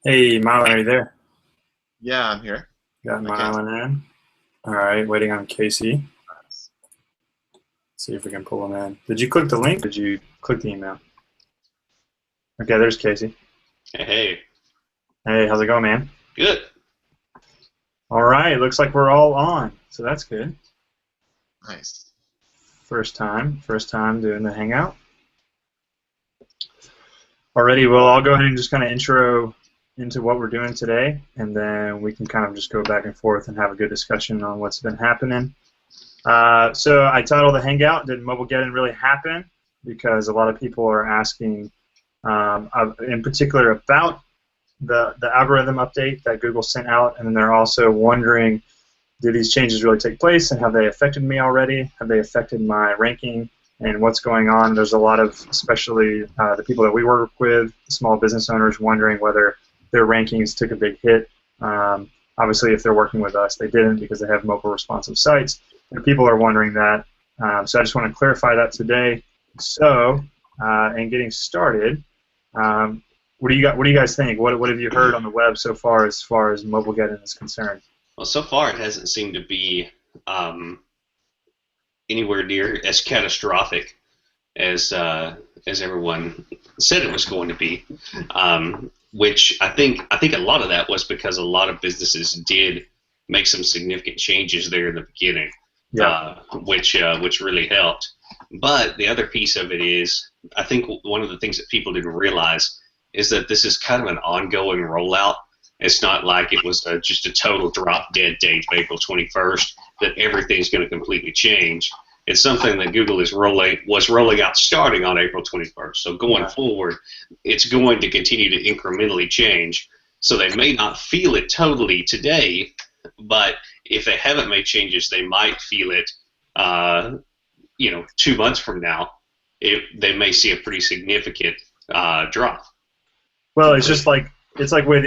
Hey, Marlon, are you there? Yeah, I'm here. Got I can't. Marlon in. All right, waiting on Casey. See if we can pull him in. Did you click the link? Did you click the email? Okay, there's Casey. Hey, Hey, how's it going, man? good. All right, looks like we're all on, so that's good. Nice. First time doing the Hangout. Alrighty, well, I'll go ahead and just kind of intro into what we're doing today, and then we can kind of just go back and forth and have a good discussion on what's been happening. So I titled the Hangout, Did Mobilegeddon Really Happen? Because a lot of people are asking, in particular, about the algorithm update that Google sent out, and then they're also wondering, did these changes really take place, and have they affected me already? Have they affected my ranking, and what's going on? There's a lot of, especially the people that we work with, small business owners, wondering whether their rankings took a big hit. Obviously, if they're working with us, they didn't because they have mobile responsive sites. And people are wondering that. So I just want to clarify that today. So, and getting started, what do you guys think? What have you heard on the web so far as Mobilegeddon is concerned? Well, so far it hasn't seemed to be um, anywhere near as catastrophic as everyone said it was going to be. Which I think a lot of that was because a lot of businesses did make some significant changes there in the beginning, Yeah, which really helped. But the other piece of it is, I think one of the things that people didn't realize is that this is kind of an ongoing rollout. It's not like it was just a total drop dead date of April 21st that everything's going to completely change. It's something that Google was rolling out starting on April 21st. So going yeah. forward, it's going to continue to incrementally change. So they may not feel it totally today, but if they haven't made changes, they might feel it. 2 months from now, they may see a pretty significant drop. Well, it's like with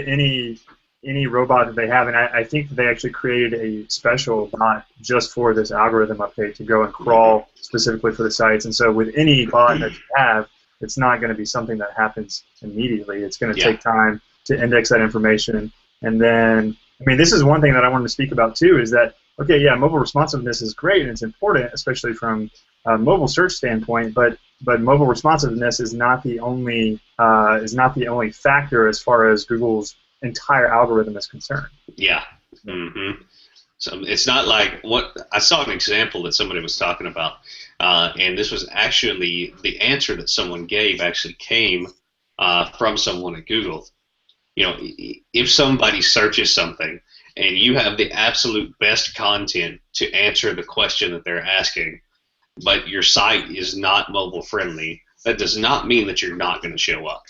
any robot that they have, and I think that they actually created a special bot just for this algorithm update to go and crawl specifically for the sites. And so with any bot that you have, it's not going to be something that happens immediately. It's going to Yeah, take time to index that information, and then I mean, this is one thing that I wanted to speak about too. Is that okay? Yeah, mobile responsiveness is great and it's important, especially from a mobile search standpoint, but mobile responsiveness is not the only factor as far as Google's entire algorithm is concerned. yeah. So it's not like what I saw an example that somebody was talking about, and this was actually the answer that someone gave actually came from someone at Google. If somebody searches something and you have the absolute best content to answer the question that they're asking, but your site is not mobile friendly, that does not mean that you're not going to show up.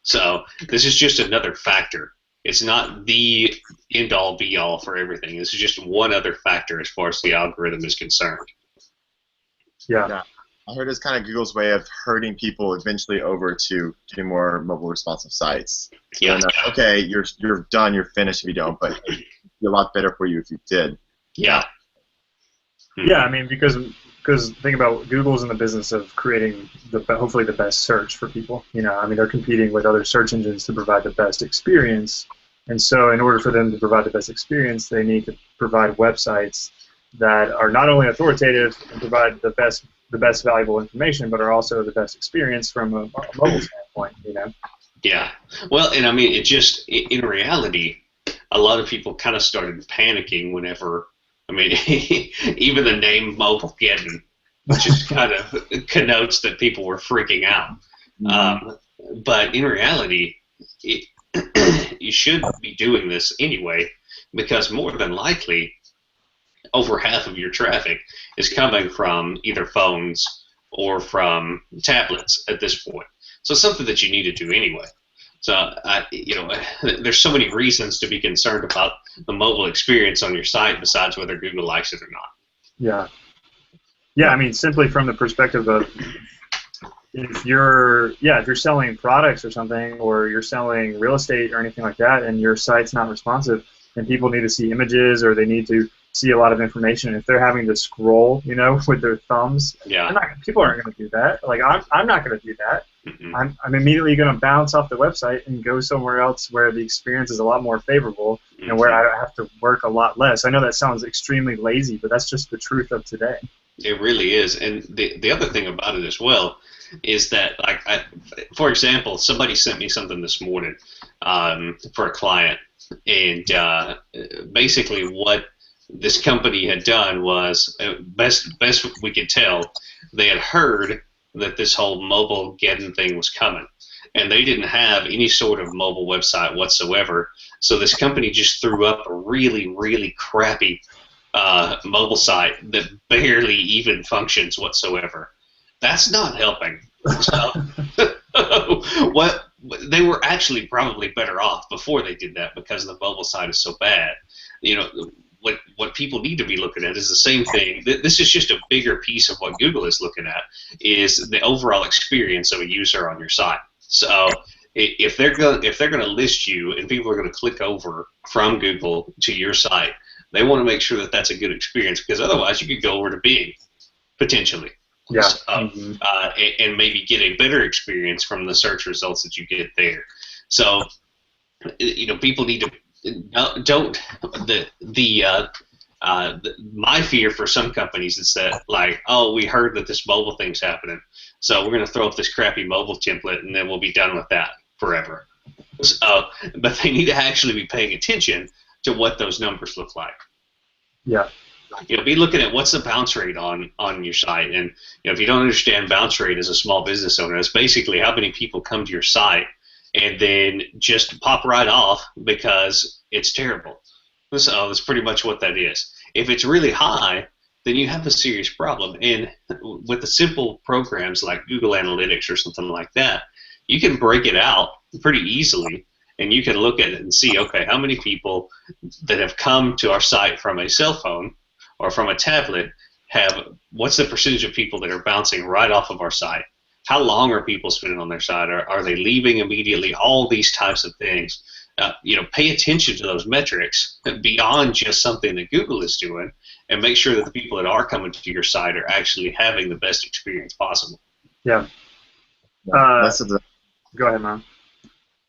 So this is just another factor. It's not the end all be all for everything. This is just one other factor as far as the algorithm is concerned. Yeah. Yeah. I heard it's kind of Google's way of herding people eventually over to more mobile responsive sites. So Yeah, then, okay, you're done, you're finished if you don't, but it'd be a lot better for you if you did. yeah. Yeah, Hmm. I mean, because think about Google's in the business of creating hopefully the best search for people. I mean, they're competing with other search engines to provide the best experience, and so in order for them to provide the best experience, they need to provide websites that are not only authoritative and provide the best valuable information, but are also the best experience from a mobile standpoint. Yeah. Well, and I mean, in reality, a lot of people kind of started panicking whenever, I mean, even the name Mobilegeddon just kind of connotes that people were freaking out. Mhm. Um, but in reality, it, you should be doing this anyway, because more than likely, over half of your traffic is coming from either phones or from tablets at this point. So it's something that you need to do anyway. So there's so many reasons to be concerned about the mobile experience on your site besides whether Google likes it or not. Yeah, yeah. Yeah. I mean, simply from the perspective of if you're selling products or something, or you're selling real estate or anything like that, and your site's not responsive, and people need to see images or they need to see a lot of information, if they're having to scroll, with their thumbs, Yeah, people aren't going to do that. Like I'm not going to do that. I'm immediately going to bounce off the website and go somewhere else where the experience is a lot more favorable and where I have to work a lot less. I know that sounds extremely lazy, but that's just the truth of today. It really is. And the other thing about it as well is that, like, for example, somebody sent me something this morning for a client, and basically what this company had done was, best we could tell, they had heard that this whole Mobilegeddon thing was coming, and they didn't have any sort of mobile website whatsoever. So this company just threw up a really, really crappy mobile site that barely even functions whatsoever. That's not helping. So, what they were actually probably better off before they did that, because the mobile site is so bad. You know, what people need to be looking at is the same thing. This is just a bigger piece of what Google is looking at, is the overall experience of a user on your site. So if they're going to list you and people are going to click over from Google to your site, they want to make sure that that's a good experience, because otherwise you could go over to Bing potentially. Yeah. So, and maybe get a better experience from the search results that you get there. So, you know, people need to my fear for some companies is that, like, oh, we heard that this mobile thing's happening, so we're going to throw up this crappy mobile template and then we'll be done with that forever. So, but they need to actually be paying attention to what those numbers look like. Yeah. You know, be looking at what's the bounce rate on your site, and you know, if you don't understand bounce rate as a small business owner, it's basically how many people come to your site and then just pop right off because it's terrible. So that's pretty much what that is. If it's really high, then you have a serious problem. And with the simple programs like Google Analytics or something like that, you can break it out pretty easily, and you can look at it and see, okay, how many people that have come to our site from a cell phone or from a tablet what's the percentage of people that are bouncing right off of our site? How long are people spending on their site? Are they leaving immediately? All these types of things. You know, pay attention to those metrics beyond just something that Google is doing, and make sure that the people that are coming to your site are actually having the best experience possible. Yeah. Go ahead, man.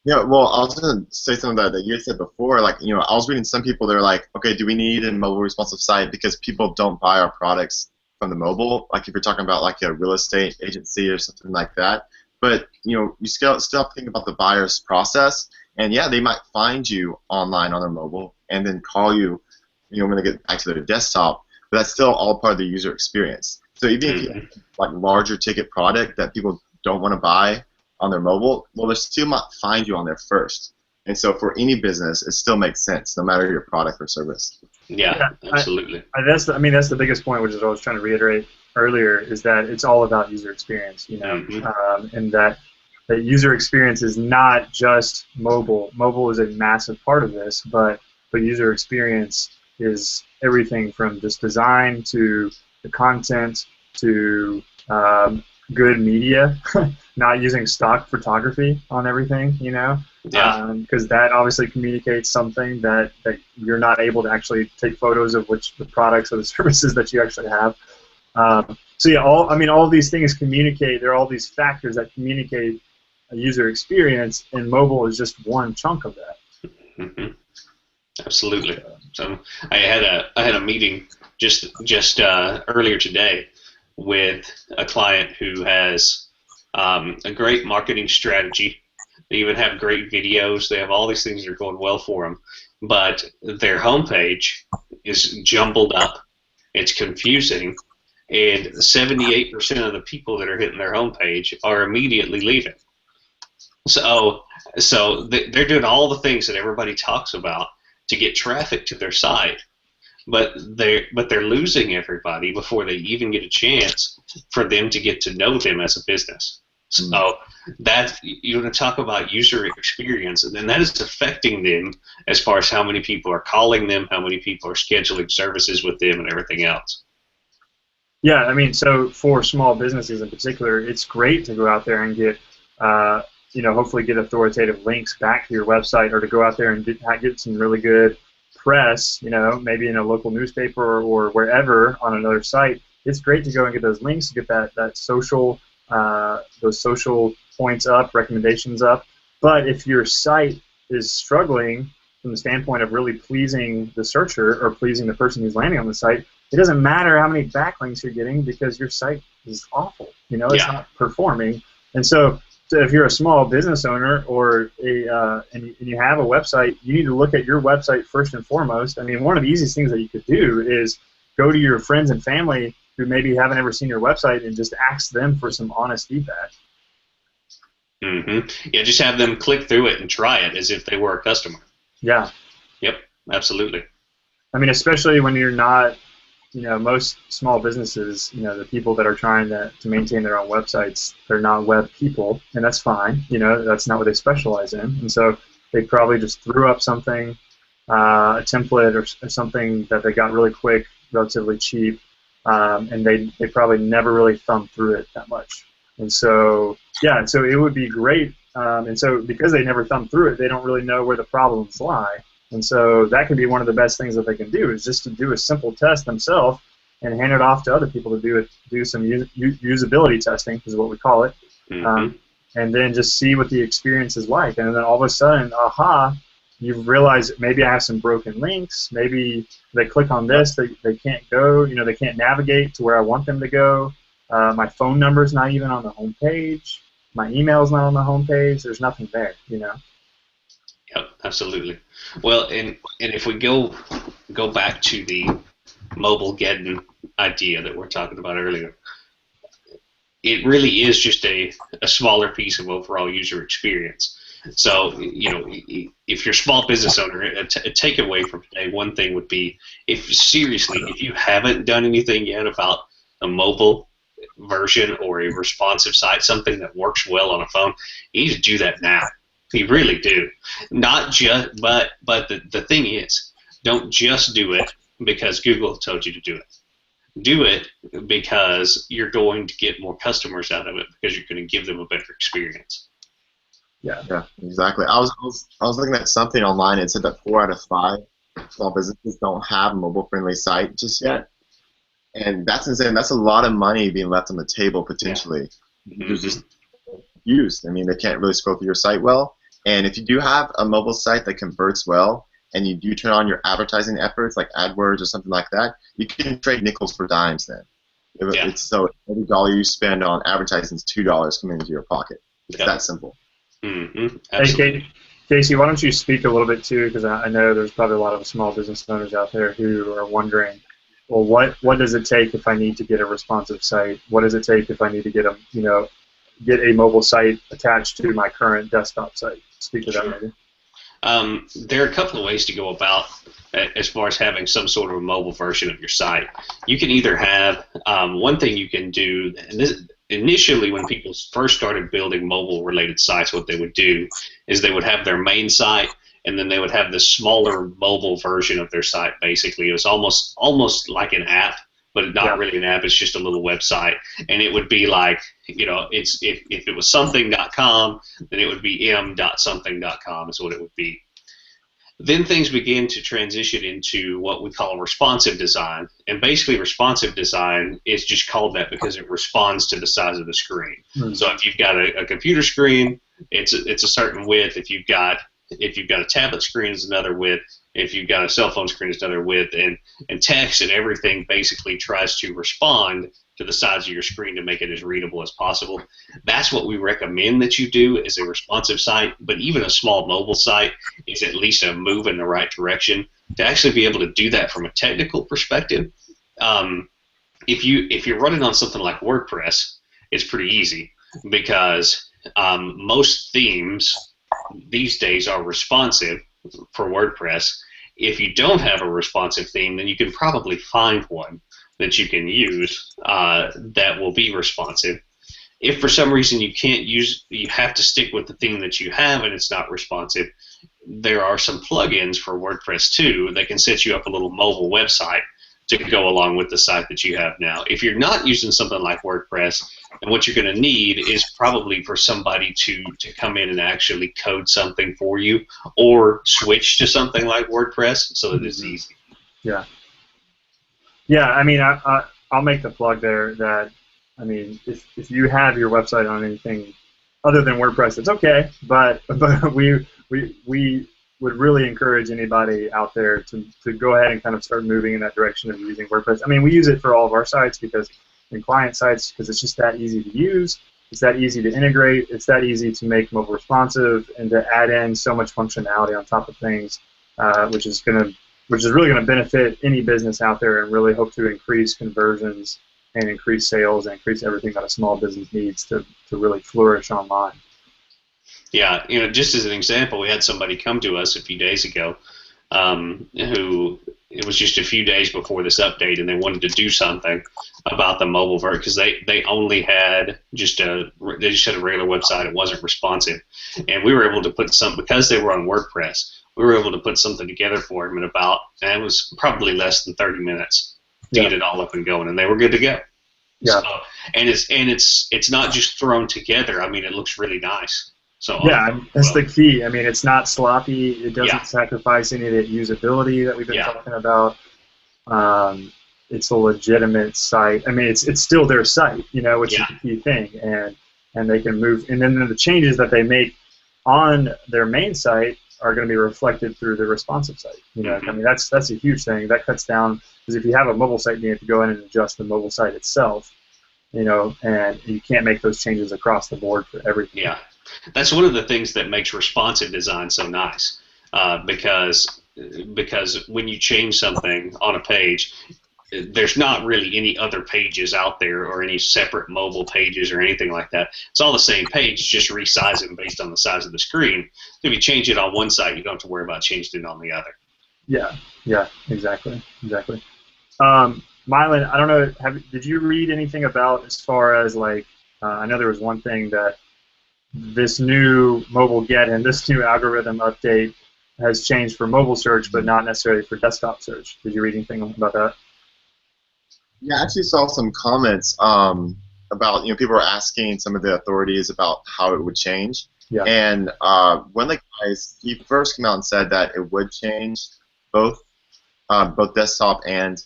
Yeah, well, I was going to say something that you had said before. Like, you know, I was reading some people, they're like, okay, do we need a mobile responsive site because people don't buy our products from the mobile? Like, if you're talking about like a real estate agency or something like that. But, you know, you still have to think about the buyer's process. And yeah, they might find you online on their mobile and then call you, you know, when they get back to their desktop. But that's still all part of the user experience. So even if you have like larger ticket product that people don't want to buy on their mobile, well, they still might find you on there first. And so for any business, it still makes sense, no matter your product or service. Yeah, absolutely. That's the biggest point, which is what I was trying to reiterate earlier, is that it's all about user experience, you know, and that user experience is not just mobile. Mobile is a massive part of this, but user experience is everything from just design to the content to good media, not using stock photography on everything, you know, because that obviously communicates something that you're not able to actually take photos of the products or the services that you actually have. So yeah, all of these things communicate. There are all these factors that communicate a user experience, and mobile is just one chunk of that. Absolutely. So I had a meeting just earlier today with a client who has a great marketing strategy. They even have great videos. They have all these things that are going well for them, but their homepage is jumbled up. It's confusing, and 78% of the people that are hitting their homepage are immediately leaving. So they're doing all the things that everybody talks about to get traffic to their site, but they're losing everybody before they even get a chance for them to get to know them as a business. So that, you want to talk about user experience, and then that is affecting them as far as how many people are calling them, how many people are scheduling services with them, and everything else. Yeah, I mean, so for small businesses in particular, it's great to go out there and get, hopefully get authoritative links back to your website, or to go out there and get some really good press, maybe in a local newspaper or wherever on another site. It's great to go and get those links, get that social, those social points up, recommendations up. But if your site is struggling from the standpoint of really pleasing the searcher or pleasing the person who's landing on the site, it doesn't matter how many backlinks you're getting because your site is awful. You know, it's not performing. And so if you're a small business owner or and you have a website, you need to look at your website first and foremost. I mean, one of the easiest things that you could do is go to your friends and family who maybe haven't ever seen your website and just ask them for some honest feedback. Yeah, just have them click through it and try it as if they were a customer. Yeah. Yep, absolutely. I mean, especially when you're not, you know, most small businesses, you know, the people that are trying to maintain their own websites, they're not web people, and that's fine. You know, that's not what they specialize in. And so they probably just threw up something, a template or something that they got really quick, relatively cheap, and they probably never really thumbed through it that much. And so, yeah, and so it would be great. And so because they never thumbed through it, they don't really know where the problems lie. And so that can be one of the best things that they can do is just to do a simple test themselves and hand it off to other people to do some usability testing, is what we call it, and then just see what the experience is like. And then all of a sudden, aha, you've realized maybe I have some broken links. Maybe they click on this, they can't go, you know, they can't navigate to where I want them to go. My phone number's not even on the home page. My email's not on the home page. There's nothing there, you know. Yep, absolutely. Well, and if we go back to the Mobilegeddon idea that we're talking about earlier, it really is just a smaller piece of overall user experience. So, you know, if you're a small business owner, a takeaway from today, one thing would be, if you haven't done anything yet about a mobile version or a responsive site, something that works well on a phone, you need to do that now. You really do. Not just, but the thing is, don't just do it because Google told you to do it. Do it because you're going to get more customers out of it because you're going to give them a better experience. Yeah, exactly. I was looking at something online. It said that 4 out of 5 small businesses don't have a mobile-friendly site just yet, and that's insane. That's a lot of money being left on the table potentially. It's just used. I mean, they can't really scroll through your site well. And if you do have a mobile site that converts well, and you do turn on your advertising efforts like AdWords or something like that, you can trade nickels for dimes then. It's so every dollar you spend on advertising is $2 coming into your pocket. It's that simple. Hey, Casey, why don't you speak a little bit too, because I know there's probably a lot of small business owners out there who are wondering, well, what does it take if I need to get a responsive site? What does it take if I need to get a mobile site attached to my current desktop site? Speak to that, maybe. There are a couple of ways to go about as far as having some sort of a mobile version of your site. You can either have one thing you can do, and this, initially when people first started building mobile-related sites, what they would do is they would have their main site, and then they would have this smaller mobile version of their site. Basically, it was almost like an app, but not really an app. It's just a little website, and it would be like, you know, it's if it was something.com, then it would be m.something.com is what it would be. Then things began to transition into what we call responsive design, and basically responsive design is just called that because it responds to the size of the screen. So if you've got a computer screen, it's a certain width. If you've got a tablet screen, it's another width. If you've got a cell phone screen, it's another width. And text and everything basically tries to respond to the size of your screen to make it as readable as possible. That's what we recommend that you do as a responsive site, but even a small mobile site is at least a move in the right direction. To actually be able to do that from a technical perspective, if you're running on something like WordPress, it's pretty easy because most themes these days are responsive for WordPress. If you don't have a responsive theme, then you can probably find one that you can use that will be responsive. If for some reason you have to stick with the theme that you have and it's not responsive, there are some plugins for WordPress too that can set you up a little mobile website to go along with the site that you have now. If you're not using something like WordPress, and what you're going to need is probably for somebody to come in and actually code something for you or switch to something like WordPress so that it's easy. Yeah. Yeah, I mean, I'll make the plug there that, I mean, if you have your website on anything other than WordPress, it's okay. But we would really encourage anybody out there to go ahead and kind of start moving in that direction of using WordPress. I mean, we use it for all of our sites and client sites because it's just that easy to use. It's that easy to integrate. It's that easy to make mobile responsive and to add in so much functionality on top of things, which is really going to benefit any business out there and really hope to increase conversions and increase sales and increase everything that a small business needs to really flourish online. Yeah, just as an example, we had somebody come to us a few days ago who, it was just a few days before this update, and they wanted to do something about the mobile version because they only had just a regular website. It wasn't responsive, and we were able to put because they were on WordPress. We were able to put something together for them and it was probably less than 30 minutes to get it all up and going, and they were good to go. Yeah. So, and it's not just thrown together. I mean, it looks really nice. So yeah, that's the key. I mean, it's not sloppy. It doesn't sacrifice any of the usability that we've been talking about. It's a legitimate site. I mean, it's still their site, which is the key thing, and they can move. And then the changes that they make on their main site are going to be reflected through the responsive site. I mean, that's a huge thing. That cuts down because if you have a mobile site, you have to go in and adjust the mobile site itself, and you can't make those changes across the board for everything. Yeah. That's one of the things that makes responsive design so nice, because when you change something on a page, there's not really any other pages out there or any separate mobile pages or anything like that. It's all the same page, just resize it based on the size of the screen. If you change it on one site, you don't have to worry about changing it on the other. Yeah, exactly. Mylan, I don't know, did you read anything about as far as I know there was one thing that this new Mobilegeddon, this new algorithm update has changed for mobile search, but not necessarily for desktop search. Did you read anything about that? Yeah, I actually saw some comments about, people were asking some of the authorities about how it would change. Yeah. And one of the guys, he first came out and said that it would change both desktop and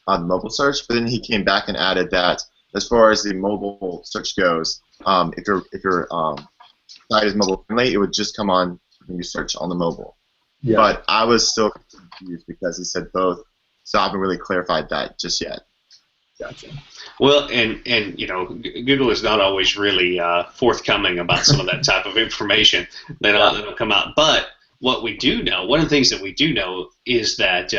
mobile search, but then he came back and added that as far as the mobile search goes, if your site is mobile friendly, it would just come on when you search on the mobile. Yeah. But I was still confused because he said both, so I haven't really clarified that just yet. Gotcha. Well, and Google is not always really forthcoming about some of that type of information that'll come out. But what we do know, one of the things that we do know is that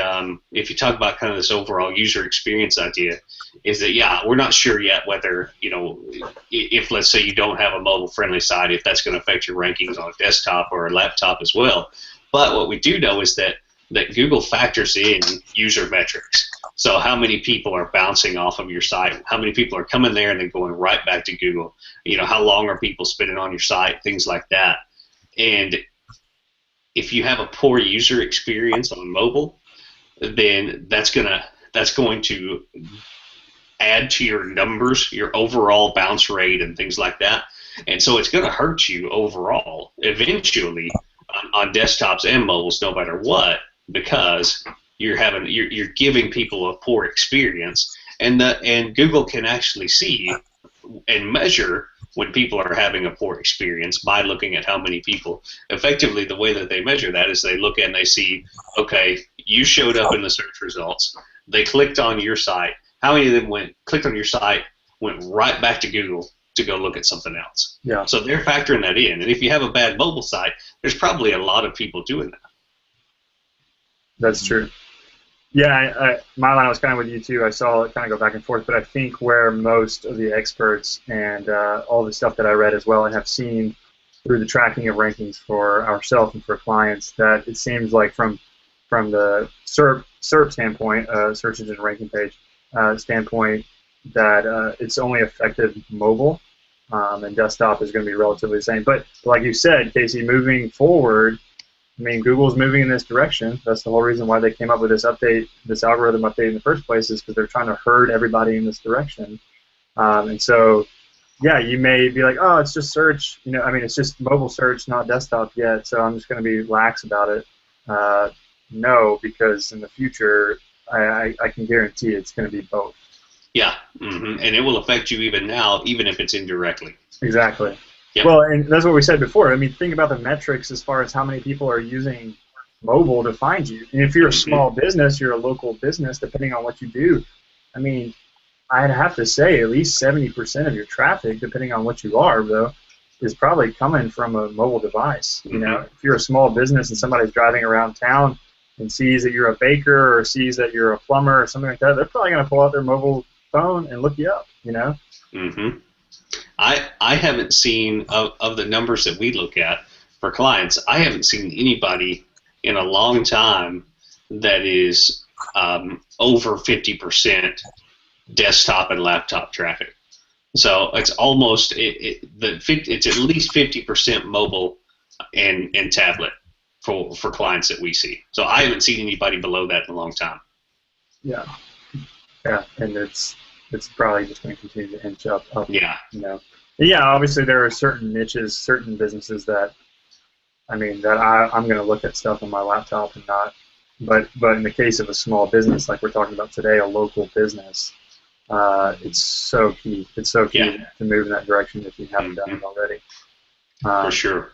if you talk about kind of this overall user experience idea, is that we're not sure yet whether if let's say you don't have a mobile friendly site, if that's going to affect your rankings on a desktop or a laptop as well. But what we do know is that Google factors in user metrics. So how many people are bouncing off of your site? How many people are coming there and then going right back to Google? How long are people spending on your site? Things like that. And if you have a poor user experience on mobile, then that's going to add to your numbers, your overall bounce rate and things like that. And so it's going to hurt you overall eventually on desktops and mobiles no matter what, because you're giving people a poor experience, and Google can actually see and measure when people are having a poor experience by looking at how many people. Effectively, the way that they measure that is they look at and they see, okay, you showed up in the search results, they clicked on your site, how many of them clicked on your site, went right back to Google to go look at something else. Yeah. So they're factoring that in, and if you have a bad mobile site, there's probably a lot of people doing that. That's true. Yeah, Mylan, I was kind of with you too. I saw it kind of go back and forth, but I think where most of the experts and all the stuff that I read as well and have seen through the tracking of rankings for ourselves and for clients, that it seems like from the SERP standpoint, search engine ranking page standpoint, that it's only effective mobile, and desktop is going to be relatively the same. But like you said, Casey, moving forward, I mean, Google's moving in this direction. That's the whole reason why they came up with this update, this algorithm update in the first place, is because they're trying to herd everybody in this direction. And so, yeah, you may be like, oh, it's just search. I mean, it's just mobile search, not desktop yet, so I'm just going to be lax about it. No, because in the future, I can guarantee it's going to be both. Yeah, and it will affect you even now, even if it's indirectly. Exactly. Yep. Well, and that's what we said before. I mean, think about the metrics as far as how many people are using mobile to find you. And if you're a small business, you're a local business, depending on what you do, I mean, I'd have to say at least 70% of your traffic, depending on what you are, though, is probably coming from a mobile device. You know, if you're a small business and somebody's driving around town and sees that you're a baker or sees that you're a plumber or something like that, they're probably going to pull out their mobile phone and look you up, you know? Mm-hmm. I haven't seen, of the numbers that we look at for clients, I haven't seen anybody in a long time that is over 50% desktop and laptop traffic. So it's almost it's at least 50% mobile and tablet for clients that we see. So I haven't seen anybody below that in a long time. Yeah, and it's probably just going to continue to inch up. Yeah. You know. Yeah, obviously there are certain niches, certain businesses that, I mean, that I'm going to look at stuff on my laptop and not. But in the case of a small business like we're talking about today, a local business, it's so key. It's so key to move in that direction if you haven't done it already. For sure.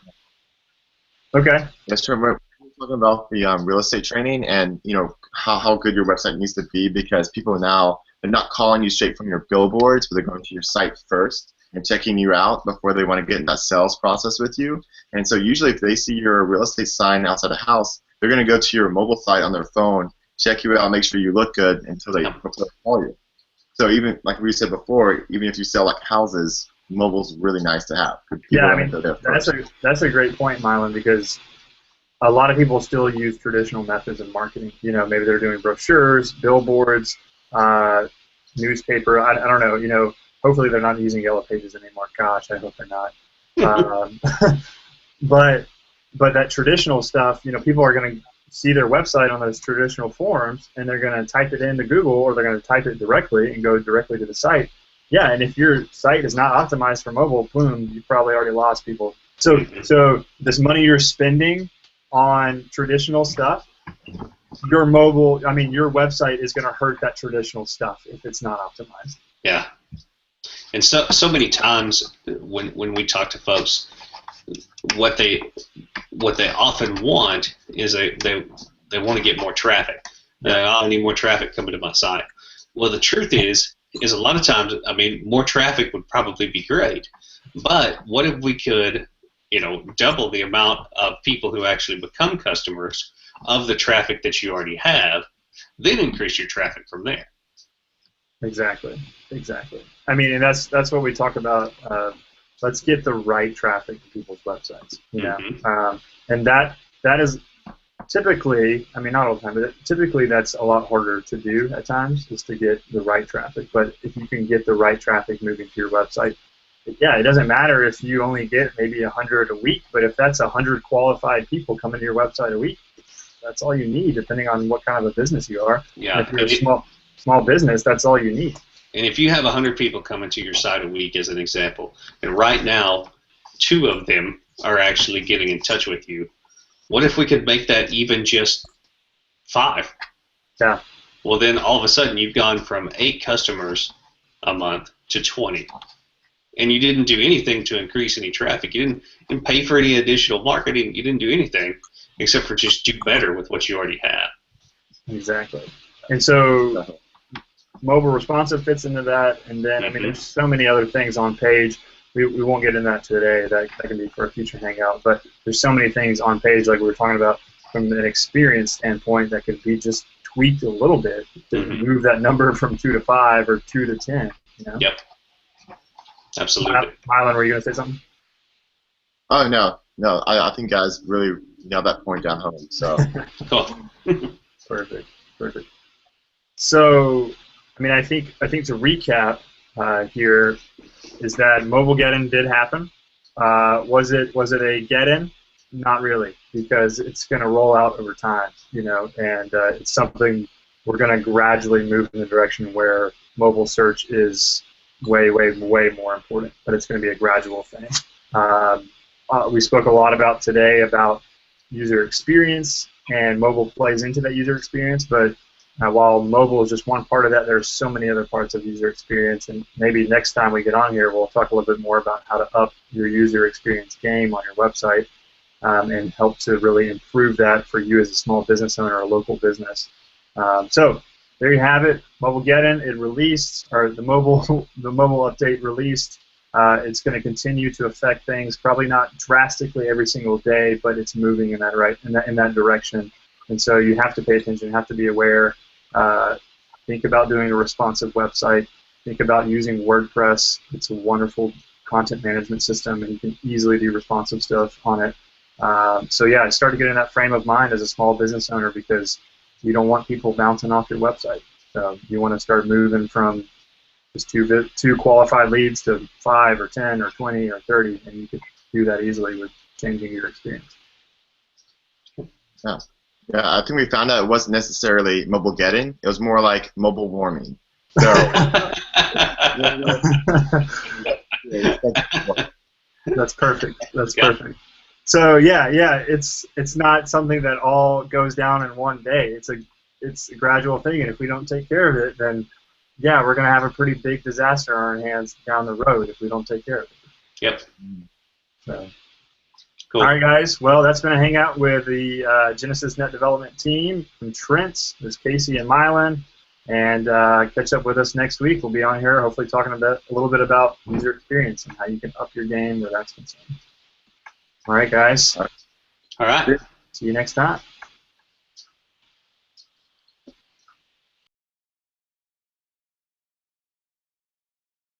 Okay. Yes, sir. We're talking about the real estate training and, you know, how good your website needs to be, because people now, they're not calling you straight from your billboards, but they're going to your site first and checking you out before they want to get in that sales process with you. And so usually if they see your real estate sign outside a house, they're going to go to your mobile site on their phone, check you out, make sure you look good until they call you. So even, like we said before, even if you sell like houses, mobile's really nice to have. Yeah, I mean, that's a great point, Mylan, because a lot of people still use traditional methods of marketing. You know, maybe they're doing brochures, billboards, newspaper. I don't know. You know, hopefully they're not using yellow pages anymore. Gosh, I hope they're not. But that traditional stuff, you know, people are going to see their website on those traditional forums, and they're going to type it into Google, or they're going to type it directly and go directly to the site. Yeah, and if your site is not optimized for mobile, boom, you probably already lost people. So this money you're spending on traditional stuff, your website is going to hurt that traditional stuff if it's not optimized. Yeah. And so many times when we talk to folks, what they often want is they want to get more traffic. I need more traffic coming to my site. Well, the truth is a lot of times, I mean, more traffic would probably be great, but what if we could, you know, double the amount of people who actually become customers of the traffic that you already have, then increase your traffic from there. Exactly. I mean, and that's what we talk about. Let's get the right traffic to people's websites. You know, and that is typically, I mean, not all the time, but typically that's a lot harder to do at times, is to get the right traffic. But if you can get the right traffic moving to your website, yeah, it doesn't matter if you only get maybe 100 a week, but if that's 100 qualified people coming to your website a week, that's all you need, depending on what kind of a business you are. Yeah. And if you're a small business, that's all you need. And if you have 100 people coming to your site a week, as an example, and right now 2 of them are actually getting in touch with you, what if we could make that even just 5? Yeah. Well, then all of a sudden you've gone from 8 customers a month to 20. And you didn't do anything to increase any traffic. You didn't pay for any additional marketing. You didn't do anything except for just do better with what you already have. Exactly. And so mobile responsive fits into that. And then, I mean, there's so many other things on page. We won't get into that today. That can be for a future hangout. But there's so many things on page, like we were talking about, from an experience standpoint, that could be just tweaked a little bit to move that number from 2 to 5 or 2 to 10. You know? Yep. Absolutely. Mylan, were you going to say something? Oh, no. I think guys really nailed that point down home. So. Cool. Perfect. So, I mean, I think to recap here is that Mobilegeddon did happen. Was it a get-in? Not really, because it's going to roll out over time, you know, and it's something we're going to gradually move in the direction where mobile search is way more important, but it's going to be a gradual thing. We spoke a lot today about user experience, and mobile plays into that user experience, but While mobile is just one part of that, there's so many other parts of user experience, and maybe next time we get on here, we'll talk a little bit more about how to up your user experience game on your website and help to really improve that for you as a small business owner or a local business. So there you have it, Mobilegeddon. It released, or the mobile update released. It's going to continue to affect things, probably not drastically every single day, but it's moving in that direction. And so you have to pay attention, you have to be aware. Think about doing a responsive website. Think about using WordPress. It's a wonderful content management system, and you can easily do responsive stuff on it. So yeah, start to get in that frame of mind as a small business owner, because you don't want people bouncing off your website. So you want to start moving from just two qualified leads to 5 or 10 or 20 or 30, and you can do that easily with changing your experience. Yeah. Yeah, I think we found out it wasn't necessarily Mobilegeddon. It was more like mobile warming. So that's perfect. That's perfect. So yeah, it's not something that all goes down in one day. It's a gradual thing, and if we don't take care of it, then yeah, we're going to have a pretty big disaster on our hands down the road if we don't take care of it. Yep. So. Cool. All right, guys. Well, that's been a hangout with the Genesis Net Development team from Trent. There's Casey and Mylan. And catch up with us next week. We'll be on here hopefully talking a little bit about user experience and how you can up your game where that's concerned. All right, guys. All right. See you next time.